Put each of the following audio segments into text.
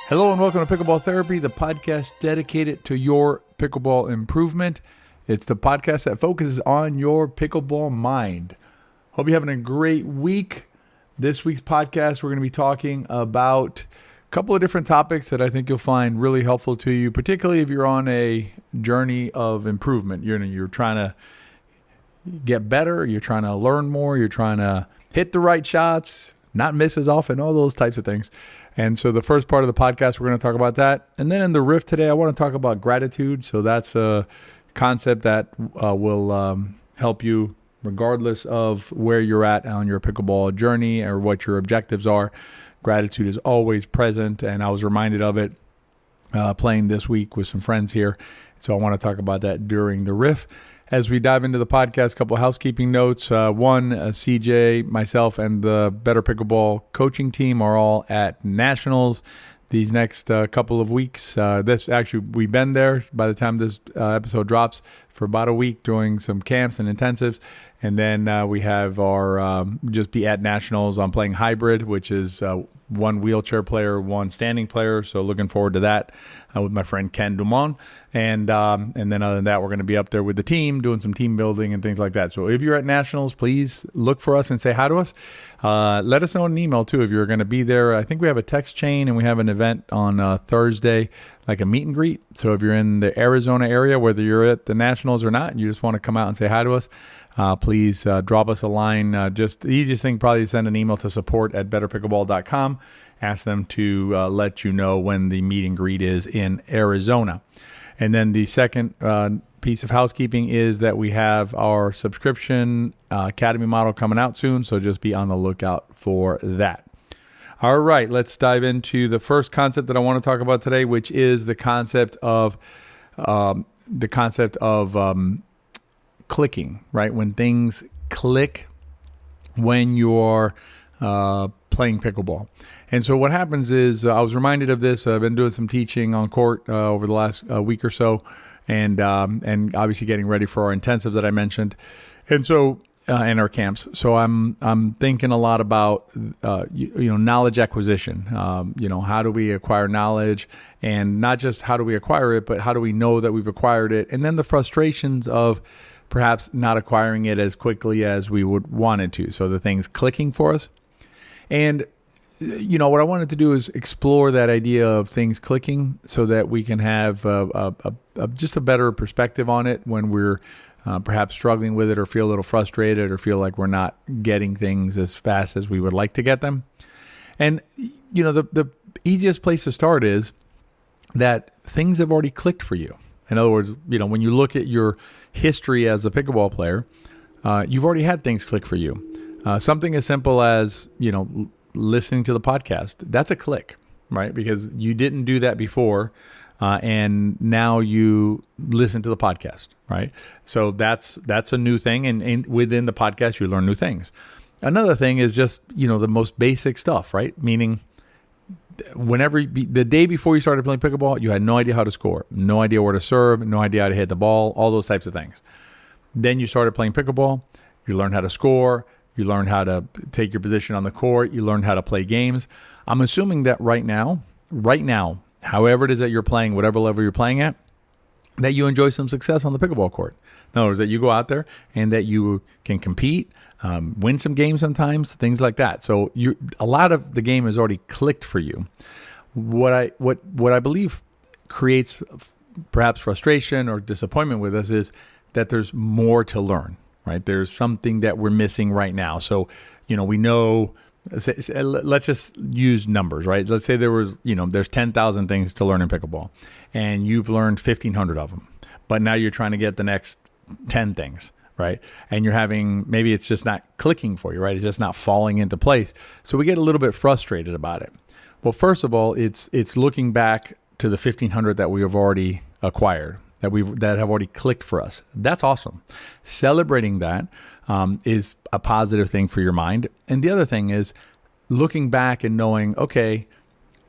Hello and welcome to Pickleball Therapy, the podcast dedicated to your pickleball improvement. It's the podcast that focuses on your pickleball mind. Hope you're having a great week. This week's podcast, we're going to be talking about a couple of different topics that I think you'll find really helpful to you, particularly if you're on a journey of improvement. You're trying to get better, you're trying to learn more, you're trying to hit the right shots, not miss as often, all those types of things. And so the first part of the podcast, we're going to talk about that. And then in the riff today, I want to talk about gratitude. So that's a concept that will help you regardless of where you're at on your pickleball journey or what your objectives are. Gratitude is always present, and I was reminded of it playing this week with some friends here. So I want to talk about that during the riff. As we dive into the podcast, a couple of housekeeping notes. One, CJ, myself, and the Better Pickleball coaching team are all at Nationals these next couple of weeks. We've been there by the time this episode drops for about a week doing some camps and intensives. And then we have our just be at Nationals. I'm playing hybrid, which is one wheelchair player, one standing player. So looking forward to that with my friend Ken Dumont. And then other than that, we're going to be up there with the team doing some team building and things like that. So if you're at Nationals, please look for us and say hi to us. Let us know in an email too if you're going to be there. I think we have a text chain and we have an event on Thursday, like a meet and greet. So if you're in the Arizona area, whether you're at the Nationals or not, and you just want to come out and say hi to us, please drop us a line. Just the easiest thing probably is send an email to support@betterpickleball.com. Ask them to let you know when the meet and greet is in Arizona. And then the second piece of housekeeping is that we have our subscription academy model coming out soon. So just be on the lookout for that. All right, let's dive into the first concept that I want to talk about today, which is the concept of clicking, right? When things click when you're playing pickleball. And so what happens is I was reminded of this. I've been doing some teaching on court over the last week or so, and obviously getting ready for our intensives that I mentioned, and so and our camps. So I'm thinking a lot about knowledge acquisition. How do we acquire knowledge, and not just how do we acquire it, but how do we know that we've acquired it, and then the frustrations of perhaps not acquiring it as quickly as we would want it to. So the things clicking for us. And what I wanted to do is explore that idea of things clicking so that we can have just a better perspective on it when we're perhaps struggling with it or feel a little frustrated or feel like we're not getting things as fast as we would like to get them. And, the easiest place to start is that things have already clicked for you. In other words, when you look at your history as a pickleball player, you've already had things click for you. Something as simple as, listening to the podcast, that's a click, right? Because you didn't do that before, and now you listen to the podcast, right? So that's a new thing, and within the podcast, you learn new things. Another thing is just, the most basic stuff, right? Meaning, the day before you started playing pickleball, you had no idea how to score, no idea where to serve, no idea how to hit the ball, all those types of things. Then you started playing pickleball, you learned how to score, you learned how to take your position on the court, you learned how to play games. I'm assuming that right now, however it is that you're playing, whatever level you're playing at, that you enjoy some success on the pickleball court. In other words, that you go out there and that you can compete, win some games sometimes, things like that. So a lot of the game has already clicked for you. What I believe creates perhaps frustration or disappointment with us is that there's more to learn, right? There's something that we're missing right now. So, we know, let's just use numbers, right? Let's say there's 10,000 things to learn in pickleball and you've learned 1,500 of them, but now you're trying to get the next 10 things, right? And maybe it's just not clicking for you, right? It's just not falling into place. So we get a little bit frustrated about it. Well, first of all, it's looking back to the 1,500 that we have already acquired, that have already clicked for us. That's awesome. Celebrating that is a positive thing for your mind. And the other thing is looking back and knowing, okay,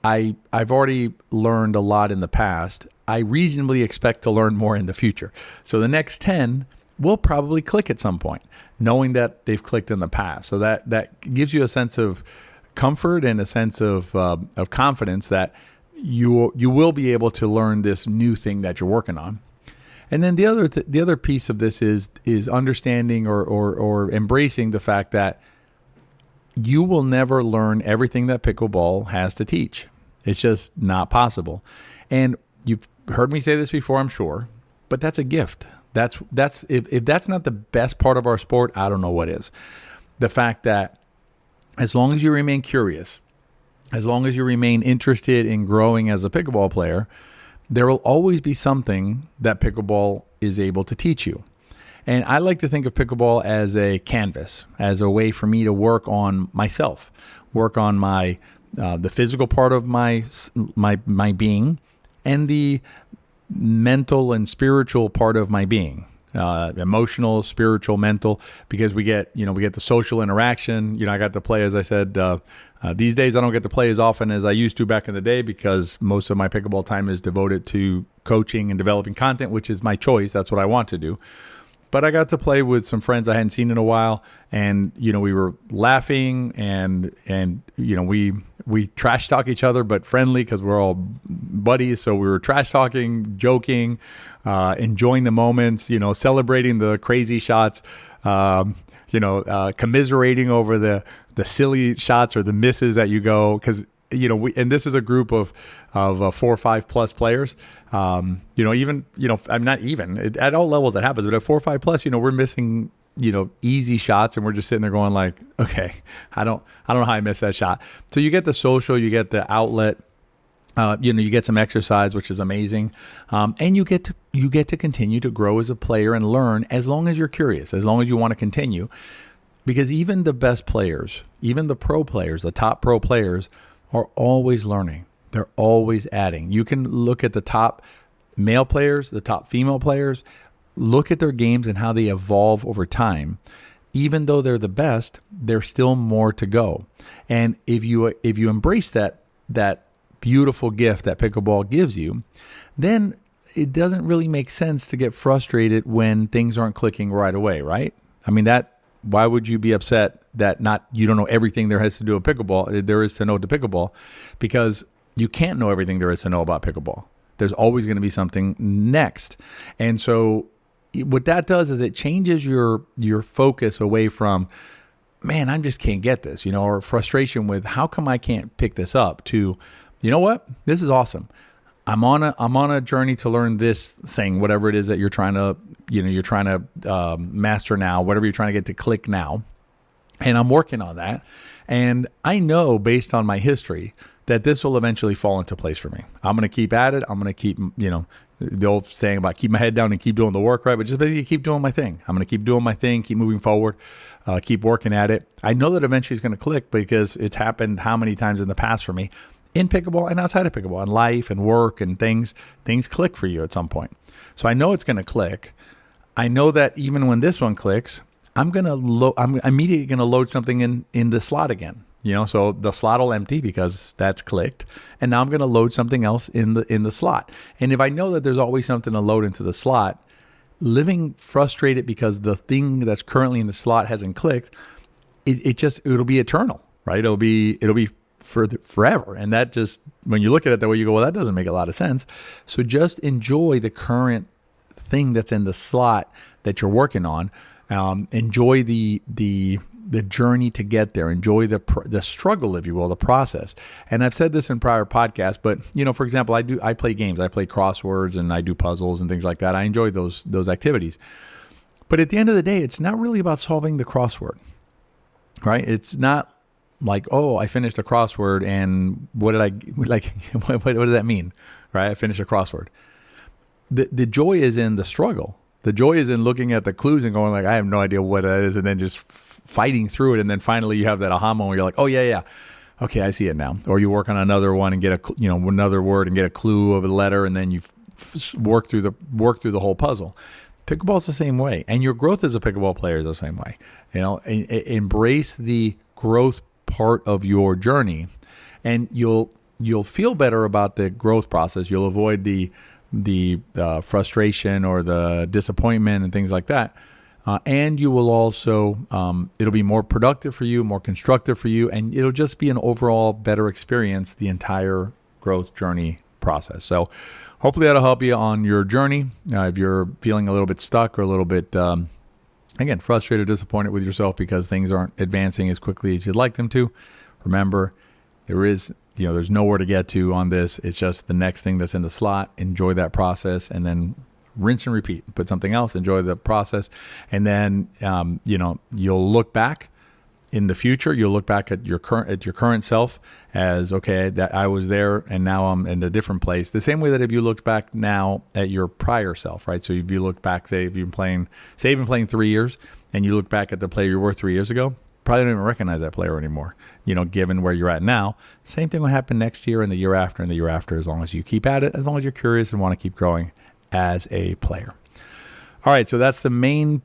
I've already learned a lot in the past. I reasonably expect to learn more in the future. So the next 10 will probably click at some point, knowing that they've clicked in the past. So that gives you a sense of comfort and a sense of confidence that you will be able to learn this new thing that you're working on. And then the other piece of this is understanding or embracing the fact that you will never learn everything that pickleball has to teach. It's just not possible. And you've heard me say this before, I'm sure, but that's a gift. That's if that's not the best part of our sport, I don't know what is. The fact that as long as you remain curious, as long as you remain interested in growing as a pickleball player, there will always be something that pickleball is able to teach you. And I like to think of pickleball as a canvas, as a way for me to work on myself, work on my the physical part of my being, and the mental and spiritual part of my being. Emotional, spiritual, mental, because we get the social interaction. I got to play, as I said, these days I don't get to play as often as I used to back in the day because most of my pickleball time is devoted to coaching and developing content, which is my choice. That's what I want to do. But I got to play with some friends I hadn't seen in a while, and we were laughing and we trash talk each other, but friendly because we're all buddies. So we were trash talking, joking, enjoying the moments, celebrating the crazy shots, commiserating over the silly shots or the misses that you go, because and this is a group of 4 or 5 plus players. I'm not even at all levels that happens, but at 4 or 5 plus, we're missing easy shots, and we're just sitting there going like, okay, I don't know how I missed that shot. So you get the social, you get the outlet, you get some exercise, which is amazing, and you get to continue to grow as a player and learn as long as you're curious, as long as you want to continue, because even the best players, even the pro players, the top pro players, are always learning. They're always adding. You can look at the top male players, the top female players, look at their games and how they evolve over time. Even though they're the best, there's still more to go. And if you embrace that beautiful gift that pickleball gives you, then it doesn't really make sense to get frustrated when things aren't clicking right away, right? I mean, why would you be upset that you don't know everything there is to do with pickleball, there is to know to pickleball, because you can't know everything there is to know about pickleball. There's always going to be something next. And so what that does is it changes your focus away from, man, I just can't get this, or frustration with how come I can't pick this up, to, you know what, this is awesome. I'm on a journey to learn this thing, whatever it is that you're trying to master now, whatever you're trying to get to click now. And I'm working on that. And I know based on my history that this will eventually fall into place for me. I'm going to keep at it. I'm going to keep, the old saying about keep my head down and keep doing the work, right? But just basically keep doing my thing. I'm going to keep doing my thing, keep moving forward, keep working at it. I know that eventually it's going to click because it's happened how many times in the past for me in pickleball and outside of pickleball, in life and work and things click for you at some point. So I know it's going to click. I know that even when this one clicks, I'm immediately going to load something in the slot again. So the slot will empty because that's clicked, and now I'm going to load something else in the slot. And if I know that there's always something to load into the slot, living frustrated because the thing that's currently in the slot hasn't clicked, it'll be eternal, right? It'll be for forever. And that just, when you look at it that way, you go, well, that doesn't make a lot of sense. So just enjoy the current thing that's in the slot that you're working on. Enjoy the journey to get there. Enjoy the struggle, if you will, the process. And I've said this in prior podcasts, but for example, I play games. I play crosswords and I do puzzles and things like that. I enjoy those activities. But at the end of the day, it's not really about solving the crossword, right? It's not like, oh, I finished a crossword and what does that mean, right? I finished a crossword. The joy is in the struggle. The joy is in looking at the clues and going like, I have no idea what that is, and then just fighting through it, and then finally you have that aha moment where you're like, oh yeah, okay, I see it now. Or you work on another one and get another word and get a clue of a letter, and then you work through the whole puzzle. Pickleball's the same way, and your growth as a pickleball player is the same way. Embrace the growth part of your journey, and you'll feel better about the growth process. You'll avoid the frustration or the disappointment and things like that. And you will also, it'll be more productive for you, more constructive for you, and it'll just be an overall better experience the entire growth journey process. So hopefully that'll help you on your journey. If you're feeling a little bit stuck or a little bit, again, frustrated, disappointed with yourself because things aren't advancing as quickly as you'd like them to, remember, there's nowhere to get to on this. It's just the next thing that's in the slot. Enjoy that process and then rinse and repeat. Put something else, enjoy the process. And then, you'll look back in the future. You'll look back at your current self as, okay, that I was there and now I'm in a different place. The same way that if you looked back now at your prior self, right? So if you look back, say you've been playing 3 years and you look back at the player you were 3 years ago, probably don't even recognize that player anymore, given where you're at now. Same thing will happen next year and the year after and the year after, as long as you keep at it, as long as you're curious and want to keep growing as a player. All right, so that's the main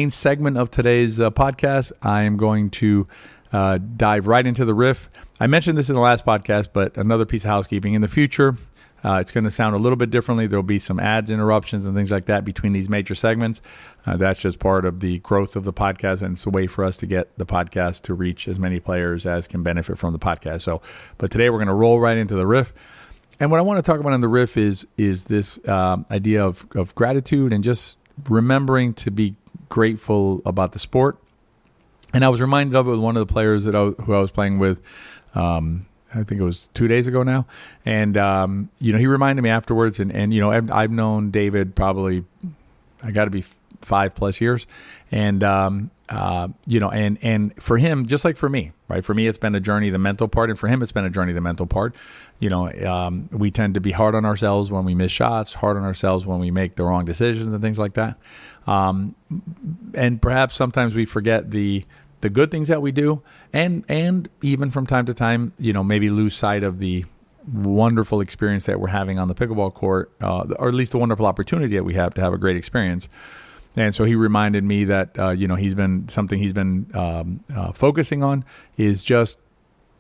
segment of today's podcast. I am going to dive right into the riff. I mentioned this in the last podcast, but another piece of housekeeping. In the future, it's going to sound a little bit differently. There'll be some ads, interruptions, and things like that between these major segments. That's just part of the growth of the podcast, and it's a way for us to get the podcast to reach as many players as can benefit from the podcast. But today we're going to roll right into the riff. And what I want to talk about in the riff is this idea of gratitude and just remembering to be grateful about the sport. And I was reminded of it with one of the players who I was playing with. I think it was 2 days ago now. And, he reminded me afterwards. And I've known David probably, I got to be 5+ years. And, and for him, just like for me, right? For me, it's been a journey, the mental part. And for him, it's been a journey, the mental part. We tend to be hard on ourselves when we miss shots, hard on ourselves when we make the wrong decisions and things like that. And perhaps sometimes we forget the good things that we do, and even from time to time, maybe lose sight of the wonderful experience that we're having on the pickleball court, or at least the wonderful opportunity that we have to have a great experience. And so he reminded me that, he's been focusing on is just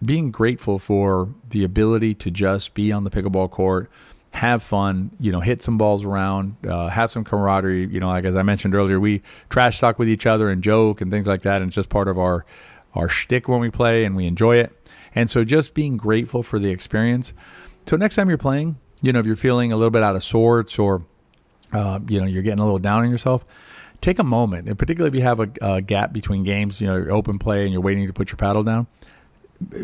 being grateful for the ability to just be on the pickleball court, have fun, hit some balls around, have some camaraderie. Like as I mentioned earlier, we trash talk with each other and joke and things like that. And it's just part of our shtick when we play, and we enjoy it. And so just being grateful for the experience. So next time you're playing, if you're feeling a little bit out of sorts or, you're getting a little down on yourself, take a moment. And particularly if you have a gap between games, you're open play and you're waiting to put your paddle down,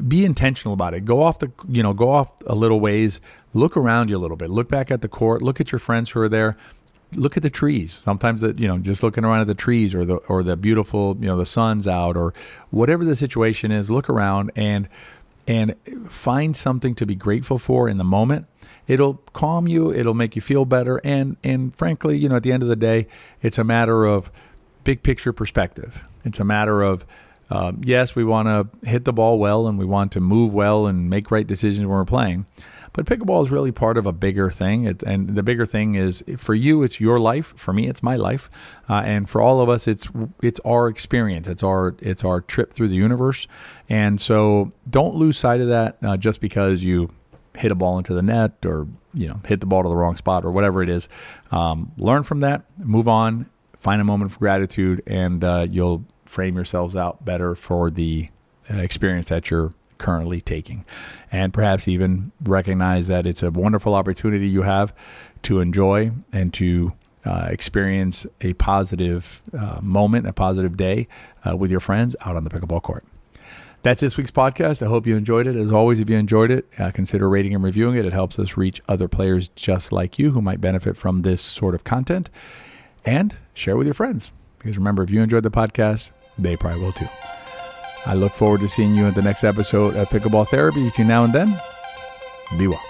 be intentional about it. Go off a little ways, look around you a little bit, look back at the court, look at your friends who are there, look at the trees. Sometimes just looking around at the trees or the beautiful, the sun's out or whatever the situation is, look around and find something to be grateful for in the moment. It'll calm you. It'll make you feel better. And frankly, at the end of the day, it's a matter of big picture perspective. It's a matter of, yes, we want to hit the ball well and we want to move well and make right decisions when we're playing. But pickleball is really part of a bigger thing. And the bigger thing is, for you, it's your life. For me, it's my life. And for all of us, it's our experience. It's our trip through the universe. And so don't lose sight of that just because you hit a ball into the net or, hit the ball to the wrong spot or whatever it is. Learn from that, move on, find a moment of gratitude, and you'll frame yourselves out better for the experience that you're currently taking. And perhaps even recognize that it's a wonderful opportunity you have to enjoy and to experience a positive moment, a positive day with your friends out on the pickleball court. That's this week's podcast. I hope you enjoyed it. As always, if you enjoyed it, consider rating and reviewing it. It helps us reach other players just like you who might benefit from this sort of content. And share with your friends. Because remember, if you enjoyed the podcast, they probably will too. I look forward to seeing you in the next episode of Pickleball Therapy. Between now and then, be well.